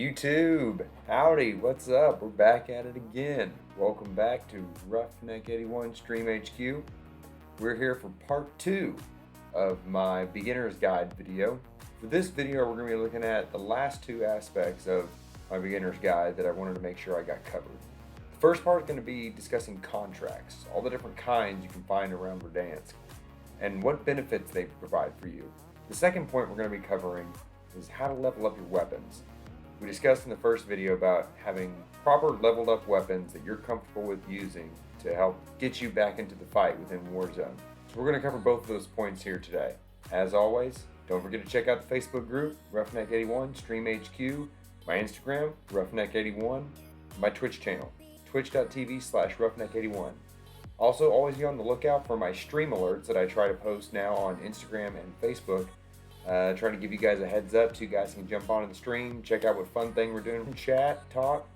YouTube, howdy, what's up? We're back at it again. Welcome back to Roughneck 81 Stream HQ. We're here for part 2 of my beginner's guide video. For this video, we're going to be looking at the last 2 aspects of my beginner's guide that I wanted to make sure I got covered. The first part is going to be discussing contracts, all the different kinds you can find around Verdansk, and what benefits they provide for you. The second point we're going to be covering is how to level up your weapons. We discussed in the first video about having proper leveled up weapons that you're comfortable with using to help get you back into the fight within Warzone. So we're going to cover both of those points here today. As always, don't forget to check out the Facebook group, Roughneck81, Stream HQ, my Instagram, Roughneck81, my Twitch channel, twitch.tv/Roughneck81. Also, always be on the lookout for my stream alerts that I try to post now on Instagram and Facebook. Trying to give you guys a heads up so you guys can jump onto the stream, check out what fun thing we're doing, chat, talk,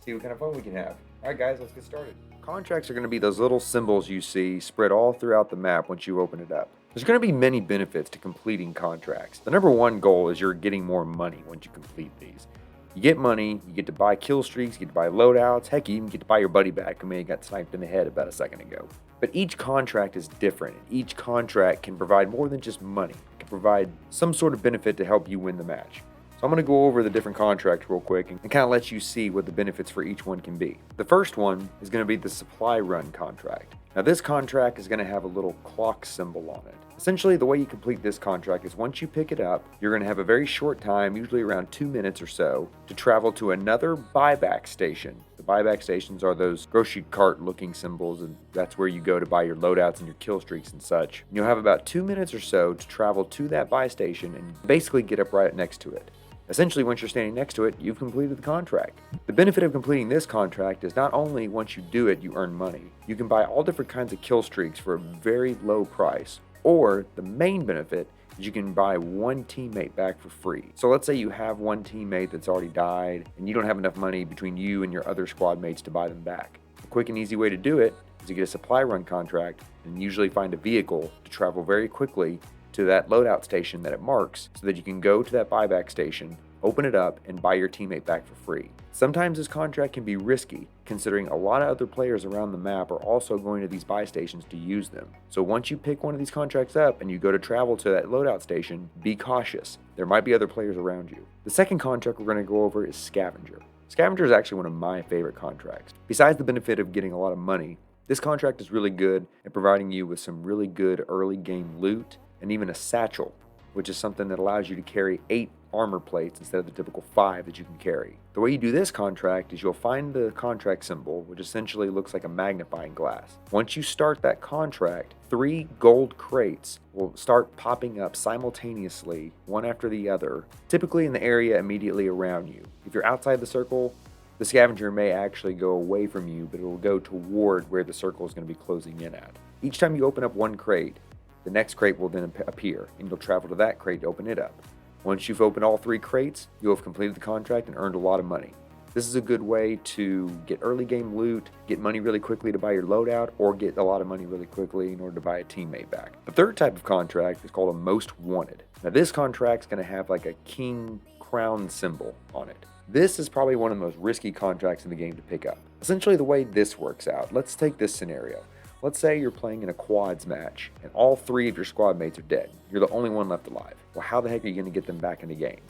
see what kind of fun we can have. Alright guys, let's get started. Contracts are going to be those little symbols you see spread all throughout the map once you open it up. There's going to be many benefits to completing contracts. The number one goal is you're getting more money once you complete these. You get money, you get to buy kill streaks, you get to buy loadouts, heck, you even get to buy your buddy back who may have got sniped in the head about a second ago. But each contract is different, and each contract can provide more than just money. It can provide some sort of benefit to help you win the match. So I'm going to go over the different contracts real quick and kind of let you see what the benefits for each one can be. The first one is going to be the supply run contract. Now this contract is going to have a little clock symbol on it. Essentially, the way you complete this contract is once you pick it up, you're going to have a very short time, usually around 2 minutes or so, to travel to another buyback station. The buyback stations are those grocery cart looking symbols, and that's where you go to buy your loadouts and your kill streaks and such. You'll have about 2 minutes or so to travel to that buy station and basically get up right next to it. Essentially, once you're standing next to it, you've completed the contract. The benefit of completing this contract is not only once you do it, you earn money. You can buy all different kinds of kill streaks for a very low price. Or the main benefit is you can buy one teammate back for free. So let's say you have one teammate that's already died and you don't have enough money between you and your other squad mates to buy them back. A quick and easy way to do it is to get a supply run contract and usually find a vehicle to travel very quickly to that loadout station that it marks so that you can go to that buyback station, open it up, and buy your teammate back for free. Sometimes this contract can be risky, considering a lot of other players around the map are also going to these buy stations to use them. So once you pick one of these contracts up and you go to travel to that loadout station, be cautious. There might be other players around you. The second contract we're going to go over is Scavenger. Scavenger is actually one of my favorite contracts. Besides the benefit of getting a lot of money, this contract is really good at providing you with some really good early game loot and even a satchel, which is something that allows you to carry 8 armor plates instead of the typical 5 that you can carry. The way you do this contract is you'll find the contract symbol, which essentially looks like a magnifying glass. Once you start that contract, 3 gold crates will start popping up simultaneously, one after the other, typically in the area immediately around you. If you're outside the circle, the scavenger may actually go away from you, but it will go toward where the circle is going to be closing in at. Each time you open up one crate, the next crate will then appear, and you'll travel to that crate to open it up. Once you've opened all 3 crates, you'll have completed the contract and earned a lot of money. This is a good way to get early game loot, get money really quickly to buy your loadout, or get a lot of money really quickly in order to buy a teammate back. The third type of contract is called a Most Wanted. Now this contract's going to have like a king crown symbol on it. This is probably one of the most risky contracts in the game to pick up. Essentially the way this works out, let's take this scenario. Let's say you're playing in a quads match and all 3 of your squad mates are dead. You're the only one left alive. Well, how the heck are you going to get them back in the game?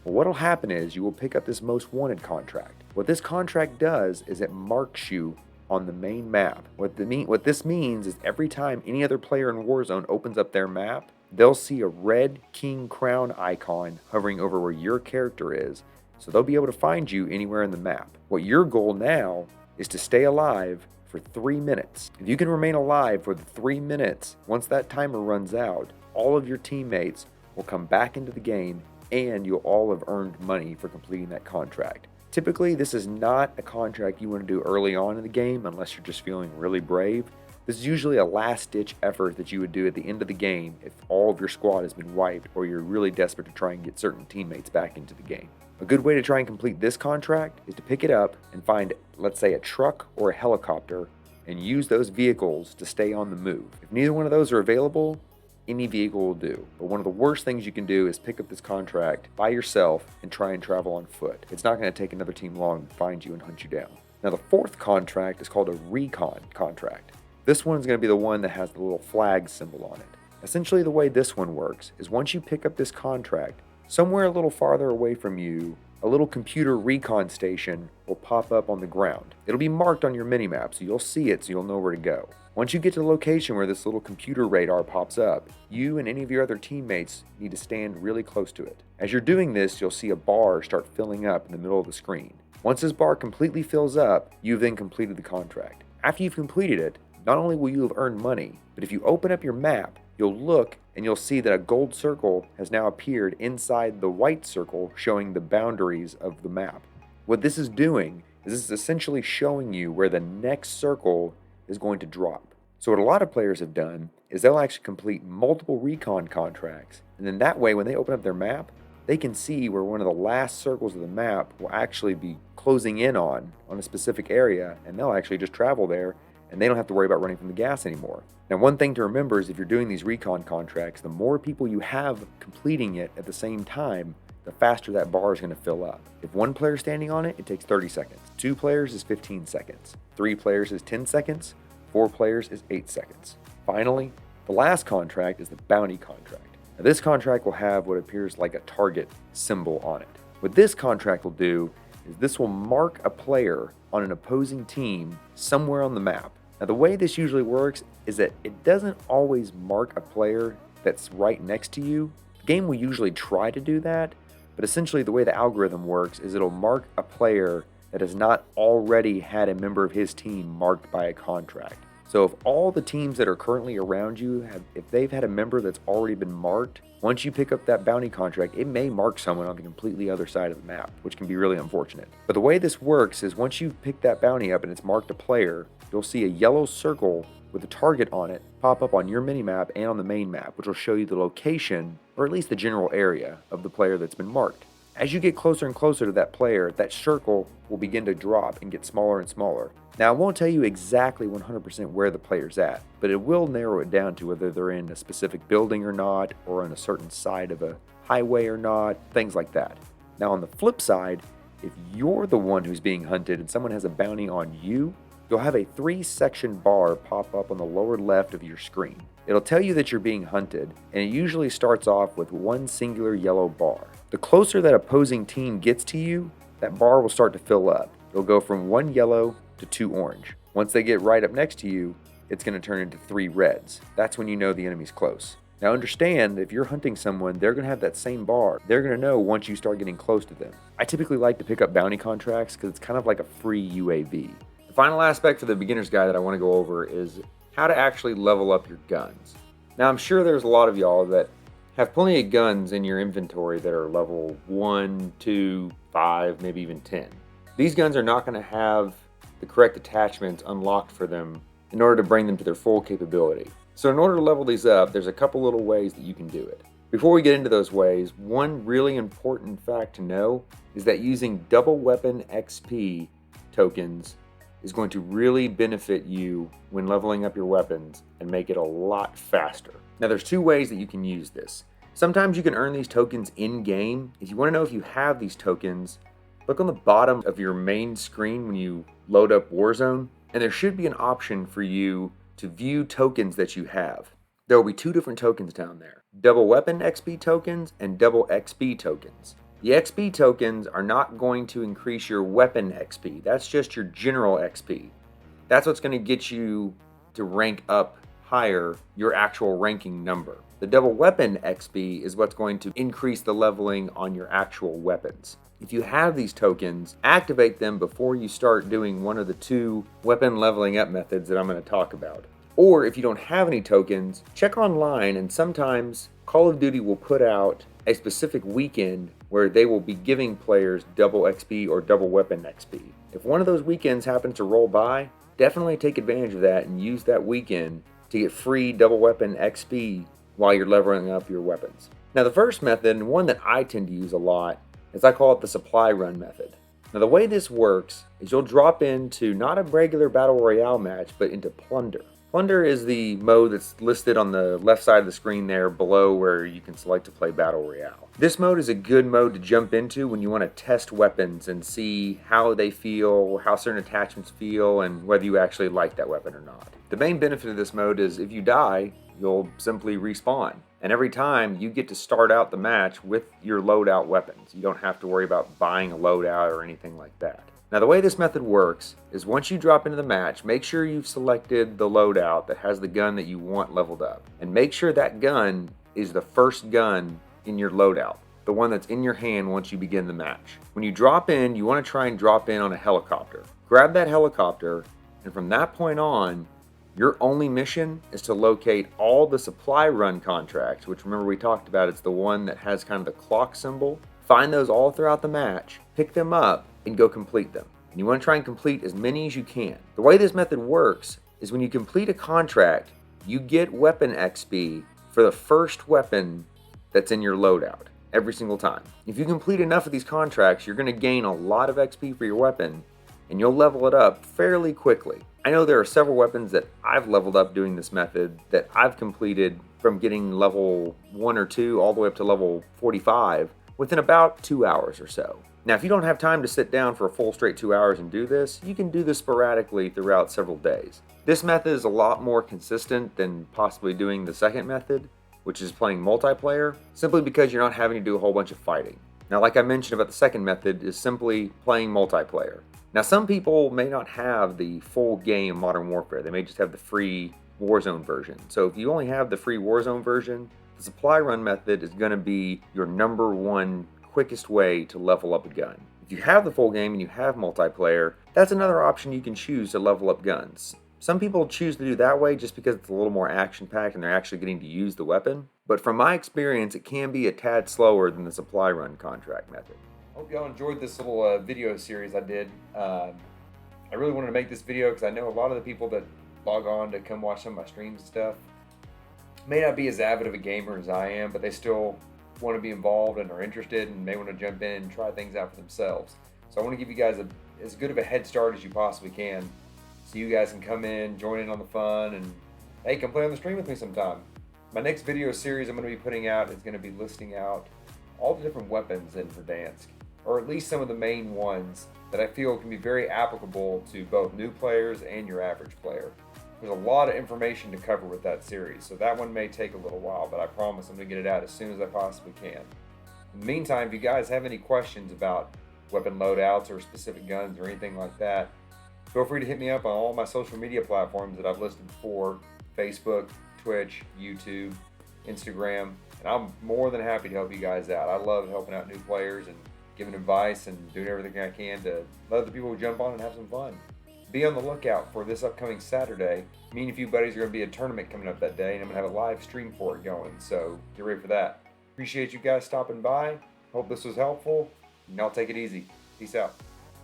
Well, what'll happen is you will pick up this Most Wanted contract. What this contract does is it marks you on the main map. What this means is every time any other player in Warzone opens up their map, they'll see a red king crown icon hovering over where your character is, so they'll be able to find you anywhere in the map. What your goal now is to stay alive for 3 minutes. If you can remain alive for the 3 minutes, once that timer runs out, all of your teammates will come back into the game and you'll all have earned money for completing that contract. Typically, this is not a contract you want to do early on in the game unless you're just feeling really brave. This is usually a last-ditch effort that you would do at the end of the game if all of your squad has been wiped or you're really desperate to try and get certain teammates back into the game. A good way to try and complete this contract is to pick it up and find, let's say, a truck or a helicopter and use those vehicles to stay on the move. If neither one of those are available, any vehicle will do. But one of the worst things you can do is pick up this contract by yourself and try and travel on foot. It's not going to take another team long to find you and hunt you down. Now the fourth contract is called a recon contract. This one's going to be the one that has the little flag symbol on it. Essentially the way this one works is once you pick up this contract, somewhere a little farther away from you, a little computer recon station will pop up on the ground. It'll be marked on your minimap, so you'll see it so you'll know where to go. Once you get to the location where this little computer radar pops up, you and any of your other teammates need to stand really close to it. As you're doing this, you'll see a bar start filling up in the middle of the screen. Once this bar completely fills up, you've then completed the contract. After you've completed it, not only will you have earned money, but if you open up your map, you'll look and you'll see that a gold circle has now appeared inside the white circle showing the boundaries of the map. What this is doing is this is essentially showing you where the next circle is going to drop. So what a lot of players have done is they'll actually complete multiple recon contracts, and then that way when they open up their map, they can see where one of the last circles of the map will actually be closing in on a specific area, and they'll actually just travel there and they don't have to worry about running from the gas anymore. Now, one thing to remember is if you're doing these recon contracts, the more people you have completing it at the same time, the faster that bar is going to fill up. If one player is standing on it, it takes 30 seconds. 2 players is 15 seconds. 3 players is 10 seconds. 4 players is 8 seconds. Finally, the last contract is the bounty contract. Now, this contract will have what appears like a target symbol on it. What this contract will do is this will mark a player on an opposing team somewhere on the map. Now the way this usually works is that it doesn't always mark a player that's right next to you. The game will usually try to do that, but essentially the way the algorithm works is it'll mark a player that has not already had a member of his team marked by a contract. So if all the teams that are currently around you, if they've had a member that's already been marked, once you pick up that bounty contract, it may mark someone on the completely other side of the map, which can be really unfortunate. But the way this works is once you've picked that bounty up and it's marked a player, you'll see a yellow circle with a target on it pop up on your minimap and on the main map, which will show you the location, or at least the general area, of the player that's been marked. As you get closer and closer to that player, that circle will begin to drop and get smaller and smaller. Now, I won't tell you exactly 100% where the player's at, but it will narrow it down to whether they're in a specific building or not, or on a certain side of a highway or not, things like that. Now, on the flip side, if you're the one who's being hunted and someone has a bounty on you, you'll have a 3-section bar pop up on the lower left of your screen. It'll tell you that you're being hunted, and it usually starts off with one singular yellow bar. The closer that opposing team gets to you, that bar will start to fill up. It'll go from 1 yellow to 2 orange. Once they get right up next to you, it's going to turn into 3 reds. That's when you know the enemy's close. Now understand that if you're hunting someone, they're going to have that same bar. They're going to know once you start getting close to them. I typically like to pick up bounty contracts because it's kind of like a free UAV. The final aspect for the beginner's guide that I want to go over is how to actually level up your guns. Now I'm sure there's a lot of y'all that have plenty of guns in your inventory that are level 1, 2, 5, maybe even 10. These guns are not going to have the correct attachments unlocked for them in order to bring them to their full capability. So in order to level these up, there's a couple little ways that you can do it. Before we get into those ways, one really important fact to know is that using double weapon XP tokens is going to really benefit you when leveling up your weapons and make it a lot faster. Now there's 2 ways that you can use this. Sometimes you can earn these tokens in-game. If you want to know if you have these tokens, look on the bottom of your main screen when you load up Warzone, and there should be an option for you to view tokens that you have. There will be 2 different tokens down there. Double weapon XP tokens and double XP tokens. The XP tokens are not going to increase your weapon XP. That's just your general XP. That's what's going to get you to rank up higher your actual ranking number. The double weapon XP is what's going to increase the leveling on your actual weapons. If you have these tokens, activate them before you start doing one of the 2 weapon leveling up methods that I'm going to talk about. Or if you don't have any tokens, check online, and sometimes Call of Duty will put out a specific weekend where they will be giving players double XP or double weapon XP. If one of those weekends happens to roll by, definitely take advantage of that and use that weekend to get free double weapon XP while you're leveling up your weapons. Now the first method, and one that I tend to use a lot, is I call it the supply run method. Now the way this works is you'll drop into not a regular battle royale match, but into plunder. Plunder is the mode that's listed on the left side of the screen there below where you can select to play Battle Royale. This mode is a good mode to jump into when you want to test weapons and see how they feel, how certain attachments feel, and whether you actually like that weapon or not. The main benefit of this mode is if you die, you'll simply respawn. And every time you get to start out the match with your loadout weapons. You don't have to worry about buying a loadout or anything like that. Now the way this method works is once you drop into the match, make sure you've selected the loadout that has the gun that you want leveled up. And make sure that gun is the first gun in your loadout, the one that's in your hand once you begin the match. When you drop in, you want to try and drop in on a helicopter. Grab that helicopter, and from that point on, your only mission is to locate all the supply run contracts, which remember we talked about, it's the one that has kind of the clock symbol. Find those all throughout the match, pick them up, and go complete them. And you want to try and complete as many as you can. The way this method works is when you complete a contract, you get weapon XP for the first weapon that's in your loadout every single time. If you complete enough of these contracts, you're going to gain a lot of XP for your weapon, and you'll level it up fairly quickly. I know there are several weapons that I've leveled up doing this method that I've completed from getting level 1 or 2 all the way up to level 45 within about 2 hours or so. Now, if you don't have time to sit down for a full straight 2 hours and do this, you can do this sporadically throughout several days. This method is a lot more consistent than possibly doing the second method, which is playing multiplayer, simply because you're not having to do a whole bunch of fighting. Now, like I mentioned about the second method, is simply playing multiplayer. Now, some people may not have the full game Modern Warfare. They may just have the free Warzone version. So if you only have the free Warzone version, the supply run method is going to be your #1 quickest way to level up a gun. If you have the full game and you have multiplayer, that's another option you can choose to level up guns. Some people choose to do that way just because it's a little more action-packed and they're actually getting to use the weapon. But from my experience, it can be a tad slower than the supply run contract method. Hope y'all enjoyed this little video series I did. I really wanted to make this video because I know a lot of the people that log on to come watch some of my streams and stuff may not be as avid of a gamer as I am, but they still want to be involved and are interested and may want to jump in and try things out for themselves. So I want to give you guys as good of a head start as you possibly can, so you guys can come in, join in on the fun, and hey, come play on the stream with me sometime. My next video series I'm going to be putting out is going to be listing out all the different weapons in Verdansk, or at least some of the main ones that I feel can be very applicable to both new players and your average player. There's a lot of information to cover with that series, so that one may take a little while, but I promise I'm going to get it out as soon as I possibly can. In the meantime, if you guys have any questions about weapon loadouts or specific guns or anything like that, feel free to hit me up on all my social media platforms that I've listed before: Facebook, Twitch, YouTube, Instagram, and I'm more than happy to help you guys out. I love helping out new players and giving advice and doing everything I can to let the people jump on and have some fun. Be on the lookout for this upcoming Saturday. Me and a few buddies are going to be a tournament coming up that day, and I'm going to have a live stream for it going, so get ready for that. Appreciate you guys stopping by. Hope this was helpful, and y'all take it easy. Peace out.